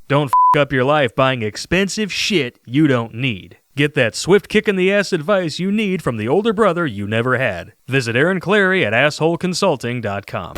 Don't f up your life buying expensive shit you don't need. Get that swift kick in the ass advice you need from the older brother you never had. Visit Aaron Clary at assholeconsulting.com.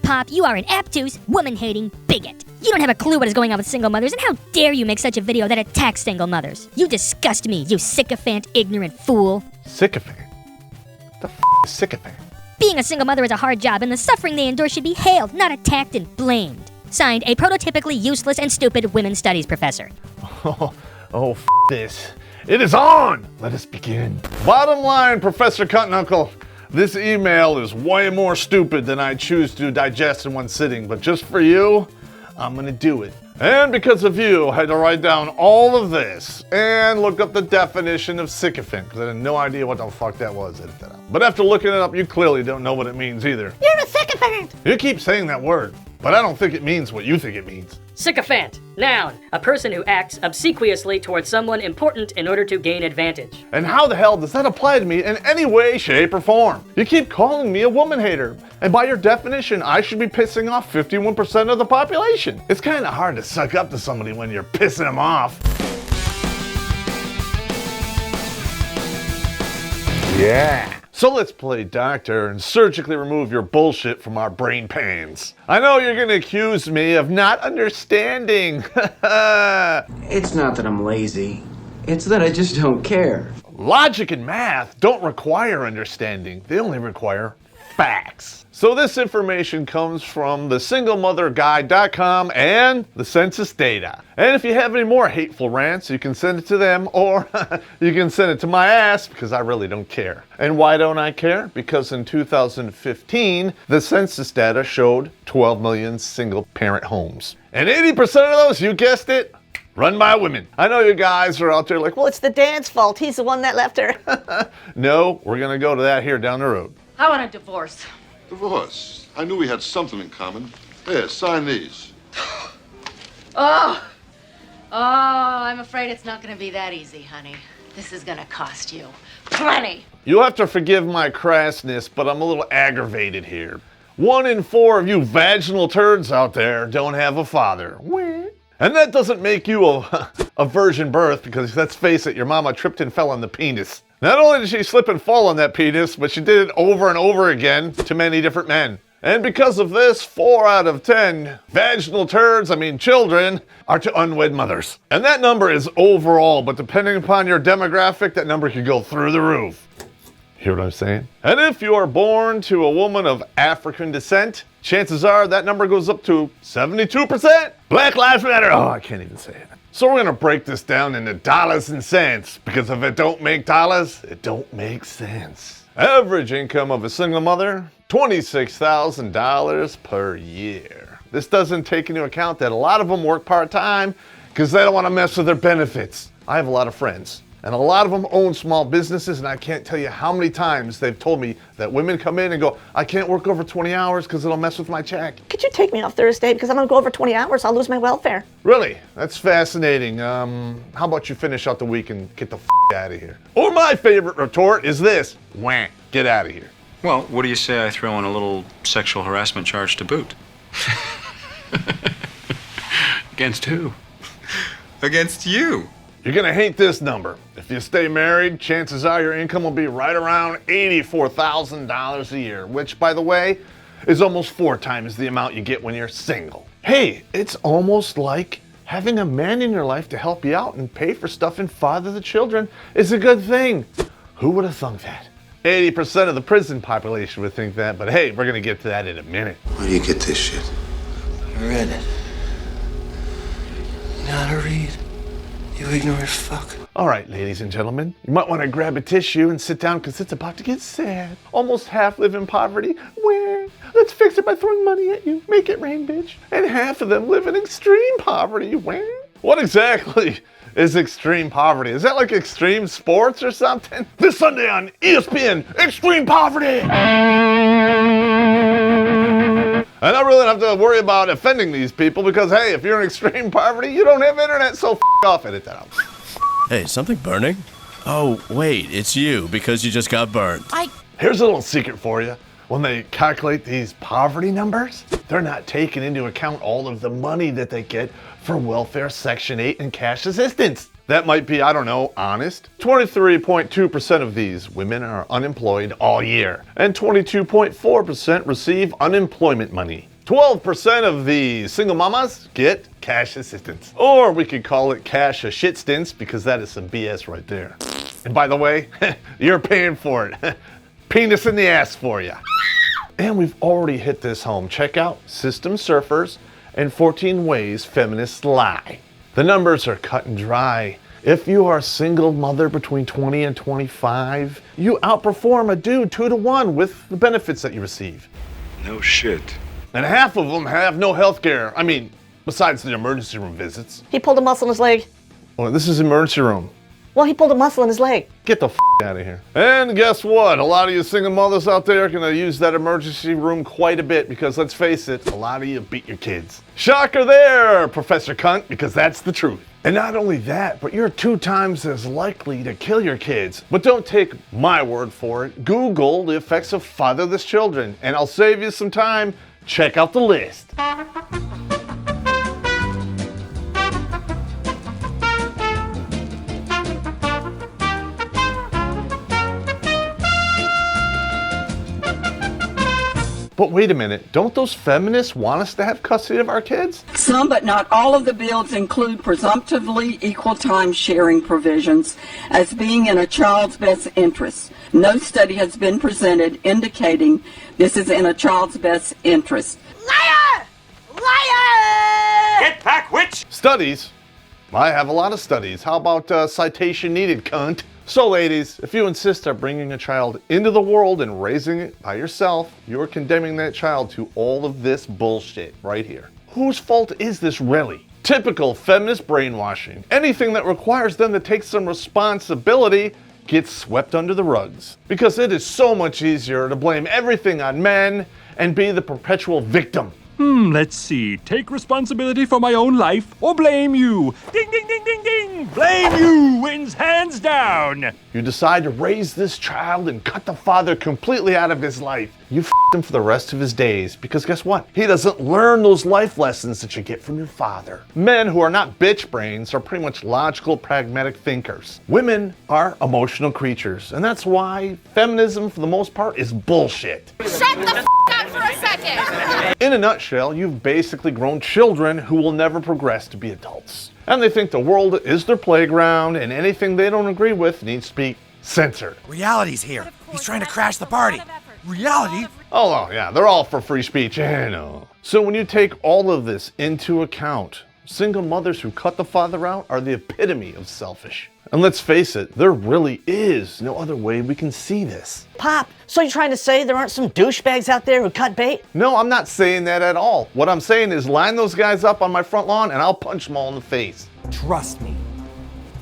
Popp, you are an obtuse, woman-hating bigot. You don't have a clue what is going on with single mothers, and how dare you make such a video that attacks single mothers? You disgust me, you sycophant, ignorant fool. Sycophant? What the is sycophant? Being a single mother is a hard job, and the suffering they endure should be hailed, not attacked and blamed. Signed, a prototypically useless and stupid women's studies professor. Oh, this. It is on! Let us begin. Bottom line, Professor Cuttenknuckle. This email is way more stupid than I choose to digest in one sitting, but just for you, I'm gonna do it. And because of you, I had to write down all of this and look up the definition of sycophant, because I had no idea what the fuck that was. Edit that out. But after looking it up, you clearly don't know what it means either. You're a sycophant! You keep saying that word, but I don't think it means what you think it means. Sycophant, noun, a person who acts obsequiously towards someone important in order to gain advantage. And how the hell does that apply to me in any way, shape, or form? You keep calling me a woman hater, and by your definition, I should be pissing off 51% of the population. It's kind of hard to suck up to somebody when you're pissing them off. Yeah. So let's play doctor and surgically remove your bullshit from our brain pans. I know you're gonna accuse me of not understanding. It's not that I'm lazy. It's that I just don't care. Logic and math don't require understanding. They only require facts. So this information comes from the singlemotherguide.com and the census data. And if you have any more hateful rants, you can send it to them, or you can send it to my ass, because I really don't care. And why don't I care? Because in 2015, the census data showed 12 million single-parent homes. And 80% of those, you guessed it, run by women. I know you guys are out there like, well, it's the dad's fault. He's the one that left her. No, we're gonna go to that here down the road. I want a divorce. Divorce? I knew we had something in common. Here, sign these. Oh, I'm afraid it's not going to be that easy, honey. This is going to cost you plenty. You'll have to forgive my crassness, but I'm a little aggravated here. 1 in 4 of you vaginal turds out there don't have a father. And that doesn't make you a virgin birth, because let's face it, your mama tripped and fell on the penis. Not only did she slip and fall on that penis, but she did it over and over again to many different men. And because of this, 4 out of 10 vaginal turds, children, are to unwed mothers. And that number is overall, but depending upon your demographic, that number could go through the roof. Hear what I'm saying? And if you are born to a woman of African descent, chances are that number goes up to 72%. Black Lives Matter. Oh, I can't even say it. So we're gonna break this down into dollars and cents, because if it don't make dollars, it don't make sense. Average income of a single mother, $26,000 per year. This doesn't take into account that a lot of them work part-time because they don't want to mess with their benefits. I have a lot of friends, and a lot of them own small businesses, and I can't tell you how many times they've told me that women come in and go, I can't work over 20 hours because it'll mess with my check. Could you take me off Thursday because I'm going to go over 20 hours, I'll lose my welfare. Really? That's fascinating. How about you finish out the week and get the out of here? Or my favorite retort is this, wham, get out of here. Well, what do you say I throw in a little sexual harassment charge to boot? Against who? Against you. You're gonna hate this number. If you stay married, chances are your income will be right around $84,000 a year, which, by the way, is almost 4 times the amount you get when you're single. Hey, it's almost like having a man in your life to help you out and pay for stuff and father the children is a good thing. Who would have thunk that? 80% of the prison population would think that, but hey, we're gonna get to that in a minute. Where do you get this shit? I read it. You know how to read? You ignorant fuck. All right, ladies and gentlemen, you might want to grab a tissue and sit down because it's about to get sad. Almost half live in poverty. Where? Let's fix it by throwing money at you. Make it rain, bitch. And half of them live in extreme poverty. Where? What exactly is extreme poverty? Is that like extreme sports or something? This Sunday on ESPN, Extreme Poverty. And I really don't have to worry about offending these people because, hey, if you're in extreme poverty, you don't have internet, so off, edit that out. Hey, something burning? Oh, wait, it's you because you just got burnt. Here's a little secret for you. when they calculate these poverty numbers, they're not taking into account all of the money that they get for welfare, Section 8, and cash assistance. That might be, I don't know, honest. 23.2% of these women are unemployed all year, and 22.4% receive unemployment money. 12% of the single mamas get cash assistance. Or we could call it cash a-shit-stance, because that is some BS right there. And by the way, you're paying for it. Penis in the ass for you. And we've already hit this home. Check out System Surfers and 14 Ways Feminists Lie. The numbers are cut and dry. If you are a single mother between 20 and 25, you outperform a dude 2 to 1 with the benefits that you receive. No shit. And half of them have no health care. I mean, besides the emergency room visits. He pulled a muscle in his leg. Well, this is emergency room. Well, he pulled a muscle in his leg. Get the out of here. And guess what? A lot of you single mothers out there are going to use that emergency room quite a bit because let's face it, a lot of you beat your kids. Shocker there, Professor Cunt, because that's the truth. And not only that, but you're 2 times as likely to kill your kids. But don't take my word for it. Google the effects of fatherless children, and I'll save you some time. Check out the list. But wait a minute, don't those feminists want us to have custody of our kids? Some, but not all of the bills include presumptively equal time sharing provisions as being in a child's best interest. No study has been presented indicating this is in a child's best interest. Liar! Liar! Get back, witch! Studies? I have a lot of studies. How about citation needed, cunt? So ladies, if you insist on bringing a child into the world and raising it by yourself, you're condemning that child to all of this bullshit right here. Whose fault is this really? Typical feminist brainwashing. Anything that requires them to take some responsibility gets swept under the rugs. Because it is so much easier to blame everything on men and be the perpetual victim. Let's see. Take responsibility for my own life or blame you. Ding, ding, ding, ding, ding. Blame you wins hands down. You decide to raise this child and cut the father completely out of his life. You f***ed him for the rest of his days because guess what? He doesn't learn those life lessons that you get from your father. Men who are not bitch brains are pretty much logical, pragmatic thinkers. Women are emotional creatures, and that's why feminism, for the most part, is bullshit. Shut the f*** up for a second! In a nutshell, you've basically grown children who will never progress to be adults. And they think the world is their playground, and anything they don't agree with needs to be censored. Reality's here. He's trying to crash the party. Reality? Oh, yeah, they're all for free speech. I know. So when you take all of this into account, single mothers who cut the father out are the epitome of selfish. And let's face it, there really is no other way we can see this. Pop, so you're trying to say there aren't some douchebags out there who cut bait? No, I'm not saying that at all. What I'm saying is line those guys up on my front lawn and I'll punch them all in the face. Trust me.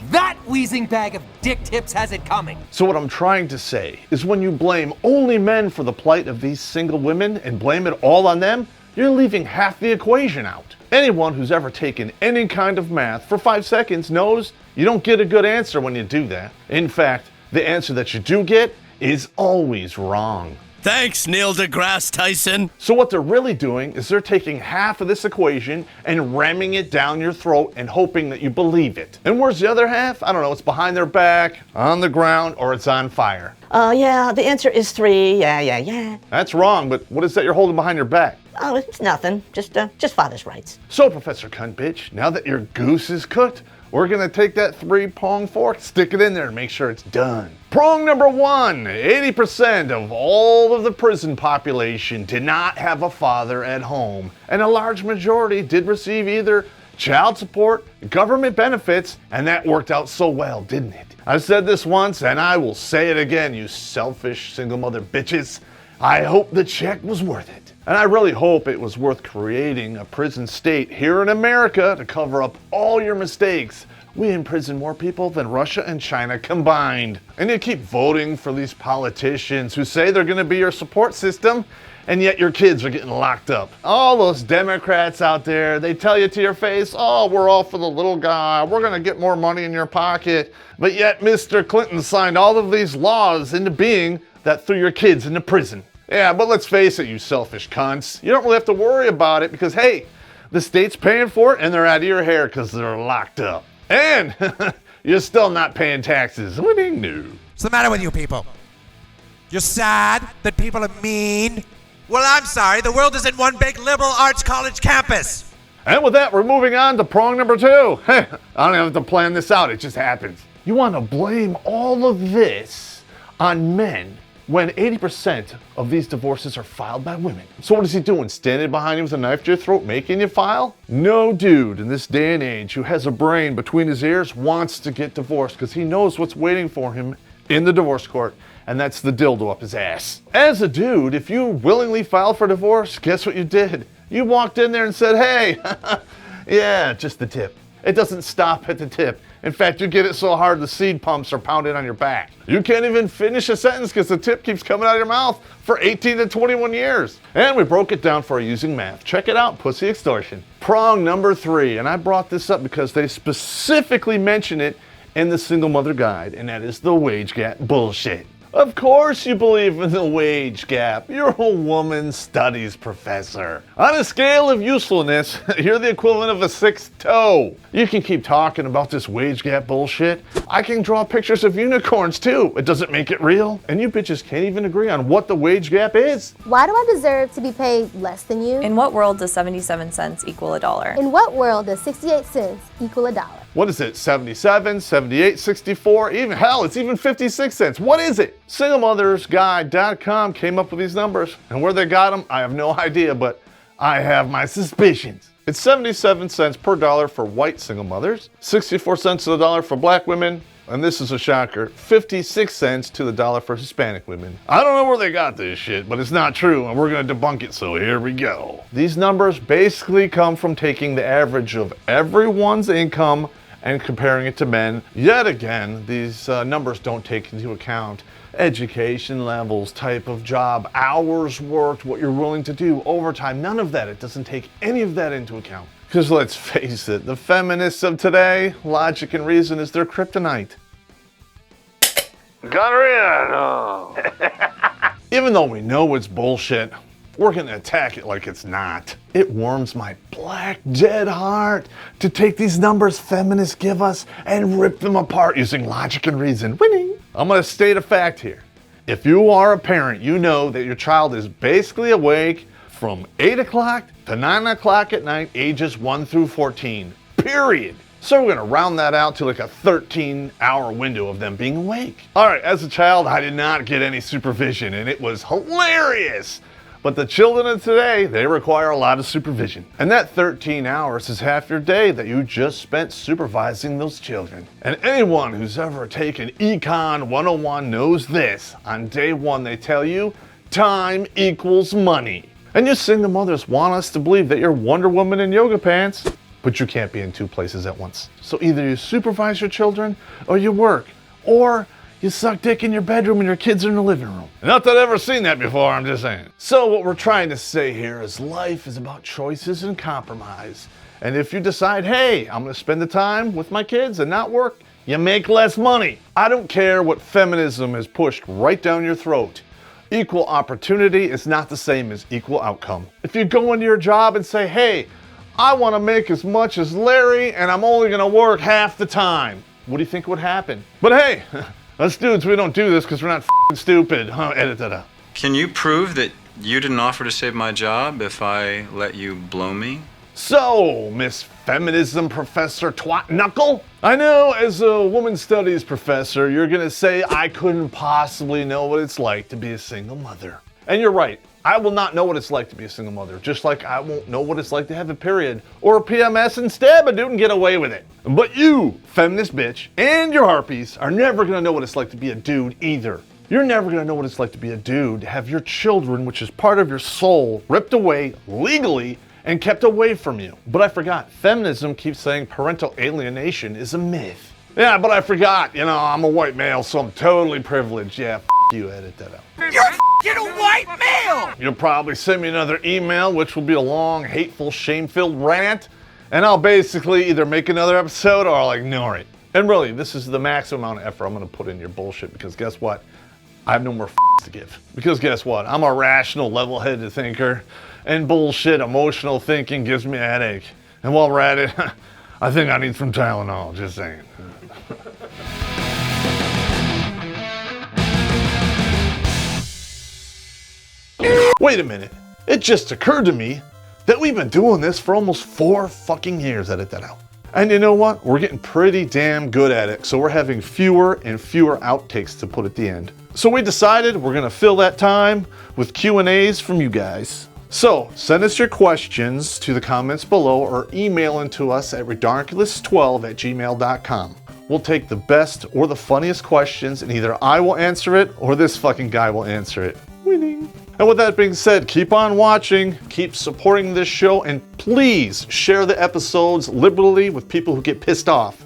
That wheezing bag of dick tips has it coming. So what I'm trying to say is when you blame only men for the plight of these single women and blame it all on them, you're leaving half the equation out. Anyone who's ever taken any kind of math for 5 seconds knows you don't get a good answer when you do that. In fact, the answer that you do get is always wrong. Thanks, Neil deGrasse Tyson. So what they're really doing is they're taking half of this equation and ramming it down your throat and hoping that you believe it. And where's the other half? I don't know, it's behind their back, on the ground, or it's on fire. Yeah, the answer is 3. Yeah. That's wrong, but what is that you're holding behind your back? Oh, it's nothing. Just father's rights. So, Professor Cunt Bitch, now that your goose is cooked, we're gonna take that 3-prong fork, stick it in there, and make sure it's done. Prong number 1, 80% of all of the prison population did not have a father at home, and a large majority did receive either child support, government benefits, and that worked out so well, didn't it? I've said this once, and I will say it again, you selfish single mother bitches. I hope the check was worth it. And I really hope it was worth creating a prison state here in America to cover up all your mistakes. We imprison more people than Russia and China combined. And you keep voting for these politicians who say they're gonna be your support system, and yet your kids are getting locked up. All those Democrats out there, they tell you to your face, oh, we're all for the little guy, we're gonna get more money in your pocket. But yet Mr. Clinton signed all of these laws into being that threw your kids into prison. Yeah, but let's face it, you selfish cunts. You don't really have to worry about it because, hey, the state's paying for it and they're out of your hair because they're locked up. And you're still not paying taxes. What do you do? What's the matter with you people? You're sad that people are mean? Well, I'm sorry. The world isn't one big liberal arts college campus. And with that, we're moving on to prong number 2. I don't have to plan this out. It just happens. You want to blame all of this on men when 80% of these divorces are filed by women. So what is he doing? Standing behind you with a knife to your throat, making you file? No dude in this day and age who has a brain between his ears wants to get divorced because he knows what's waiting for him in the divorce court, and that's the dildo up his ass. As a dude, if you willingly filed for divorce, guess what you did? You walked in there and said, hey, yeah, just the tip. It doesn't stop at the tip. In fact, you get it so hard the seed pumps are pounded on your back. You can't even finish a sentence because the tip keeps coming out of your mouth for 18 to 21 years. And we broke it down for you using math. Check it out, pussy extortion. Prong number 3, and I brought this up because they specifically mention it in the Single Mother Guide, and that is the wage gap bullshit. Of course you believe in the wage gap. You're a woman studies professor. On a scale of usefulness, you're the equivalent of a 6th toe. You can keep talking about this wage gap bullshit. I can draw pictures of unicorns too. It doesn't make it real. And you bitches can't even agree on what the wage gap is. Why do I deserve to be paid less than you? In what world does 77 cents equal $1? In what world does 68 cents equal $1? What is it, 77, 78, 64, even hell, it's even 56 cents. What is it? SingleMothersGuide.com came up with these numbers, and where they got them, I have no idea, but I have my suspicions. It's 77 cents per dollar for white single mothers, 64 cents to the dollar for black women, and this is a shocker, 56 cents to the dollar for Hispanic women. I don't know where they got this shit, but it's not true, and we're gonna debunk it, so here we go. These numbers basically come from taking the average of everyone's income and comparing it to men. Yet again, these numbers don't take into account education levels, type of job, hours worked, what you're willing to do, overtime, none of that. It doesn't take any of that into account. Because let's face it, the feminists of today, logic and reason is their kryptonite. Got her in. Even though we know it's bullshit, we're gonna attack it like it's not. It warms my black, dead heart to take these numbers feminists give us and rip them apart using logic and reason. Winning. I'm gonna state a fact here. If you are a parent, you know that your child is basically awake from 8 o'clock to 9 o'clock at night, ages 1 through 14, period. So we're gonna round that out to like a 13-hour window of them being awake. All right, as a child, I did not get any supervision and it was hilarious. But the children of today, they require a lot of supervision. And that 13 hours is half your day that you just spent supervising those children. And anyone who's ever taken Econ 101 knows this. On day 1, they tell you, time equals money. And you single mothers want us to believe that you're Wonder Woman in yoga pants, but you can't be in 2 places at once. So either you supervise your children, or you work, or you suck dick in your bedroom and your kids are in the living room. Not that I've ever seen that before, I'm just saying. So what we're trying to say here is life is about choices and compromise. And if you decide, hey, I'm gonna spend the time with my kids and not work, you make less money. I don't care what feminism has pushed right down your throat. Equal opportunity is not the same as equal outcome. If you go into your job and say, hey, I wanna make as much as Larry and I'm only gonna work half the time, what do you think would happen? But hey, us dudes, we don't do this because we're not f***ing stupid. Edit that out. Can you prove that you didn't offer to save my job if I let you blow me? So, Miss Feminism Professor Twat Knuckle? I know as a woman studies professor, you're gonna say I couldn't possibly know what it's like to be a single mother. And you're right. I will not know what it's like to be a single mother, just like I won't know what it's like to have a period or a PMS and stab a dude and get away with it. But you, feminist bitch, and your harpies are never gonna know what it's like to be a dude either. You're never gonna know what it's like to be a dude, to have your children, which is part of your soul, ripped away legally and kept away from you. But I forgot, feminism keeps saying parental alienation is a myth. Yeah, but I forgot, you know, I'm a white male, so I'm totally privileged. Yeah, f*** you, edit that out. You're a white male! You'll probably send me another email, which will be a long, hateful, shame-filled rant, and I'll basically either make another episode or I'll ignore it. And really, this is the maximum amount of effort I'm gonna put in your bullshit, because guess what? I have no more to give. Because guess what? I'm a rational, level-headed thinker, and bullshit emotional thinking gives me a headache. And while we're at it, I think I need some Tylenol, just saying. Wait a minute. It just occurred to me that we've been doing this for almost 4 fucking years. Edit that out. And you know what? We're getting pretty damn good at it, so we're having fewer and fewer outtakes to put at the end. So we decided we're gonna fill that time with Q&As from you guys. So send us your questions to the comments below or email them to us at redonkulas12@gmail.com. We'll take the best or the funniest questions, and either I will answer it or this fucking guy will answer it. Winning. And with that being said, keep on watching, keep supporting this show, and please share the episodes liberally with people who get pissed off.